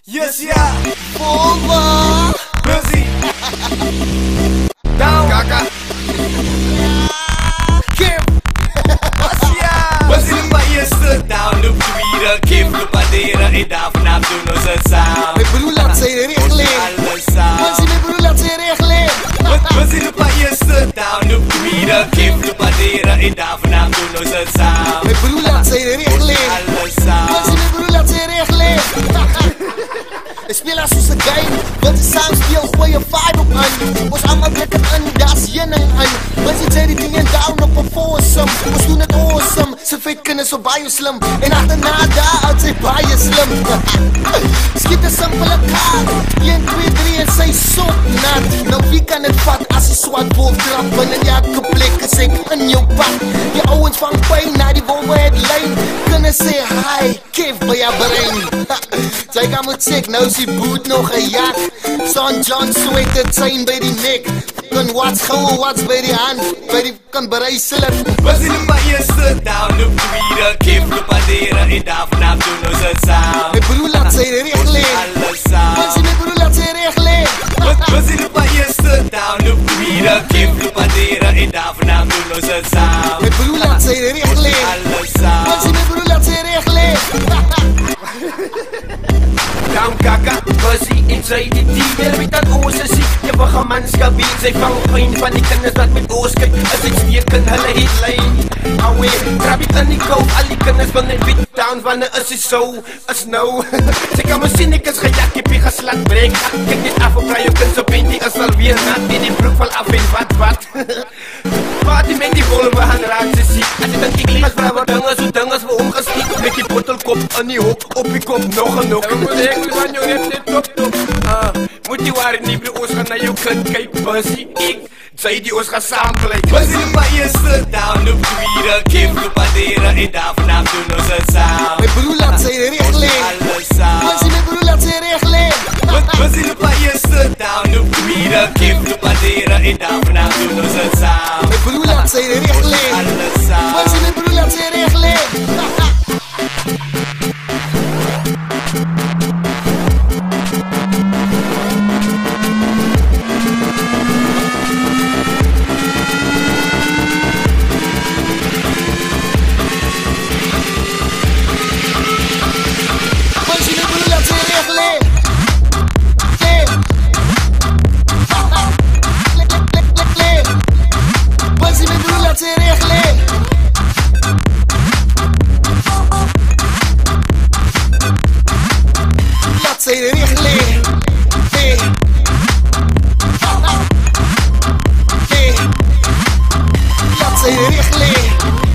Yes, ja, Volva! Busy. Down, Kaka! Kim. Busy lupa eerste, down op tweede. Kim lupa deren en daar vanaf doen ons het samen. Mijn broer laat zijn regeling. Alles samen. Mijn broer laat zijn regeling. Busy lupa eerste, down op tweede. Kim lupa deren en daar vanaf doen ons het samen. Mijn broer laat zijn regeling. Alles samen. Mijn broer laat zijn regeling. Ik speel als een game, want de sound speel gooi je vibe op aan. Ons allemaal blikken aan, daar is jenning aan. Mensen zijn die dingen down op een foursome. Ons doen het awesome, ze feit kunnen zo bij je slim. En achterna daar uit zijn bij je slim. Schiet een simpele kaart, 1, 2, 3 en zij zo nat. Nou wie kan het vat als je zwart wolf trappen en elke plek is ik in jouw pad. Je ouwens van pijn naar die wolven het lijn. Kunnen ze hi, kif bij je brein. Zij kan moet sick, nou is die boot nog een jak. Son John sweet het zijn bij die nek. Kan wat gauw, wat bij die hand. Bij die kan bereiselen. Busy lupa eerste, down op tweede. Kim lupa deren en daar vanaf doen ons het samen. Mijn broer laat zijn regeling. Alles samen. Mijn broer laat zijn regeling. Busy lupa eerste, down op tweede. Kim lupa deren en daar vanaf doen ons het samen. Mijn broer laat zijn regeling. Alles samen. Mijn broer laat zijn regeling. Down kaka, Busy en sy die dier met dat oos is jy begin manskap wie sy vang pijn van die kinders wat met oos kyk as ek steek in hulle headline. Awe, trap het in die koop, al die kinders wil net beat down wanneer is hy so, is nou. Sy kan my sien ek is gejak, heb jy geslat breek. Kijk net af op jou kind so pentie is alweer nat en die broek val af en wat. Wat die met die wolwe gaan raak sy siek. As jy dan kyk as vrouwe dinges vir hom gestiek met die bottelkop in die hop, op die kop nog en nog. Van jou net net top. Moet jy waar nie bro, ons gaan na jou kind kyk, Busy. Ek sê die ons gaan saam bly. Busy lupa eerste, down op tweede. Kim lupa deren en daar vanaf doen ons het samen. Mijn broer laat zijn regeling. Alles samen. Mijn broer laat zijn regeling. Busy lupa eerste, down op tweede. Kim lupa deren en daar vanaf doen ons het samen. Mijn broer laat zijn regeling. Alles samen. Mijn broer laat zijn regeling. Say the regeling. Say the regeling.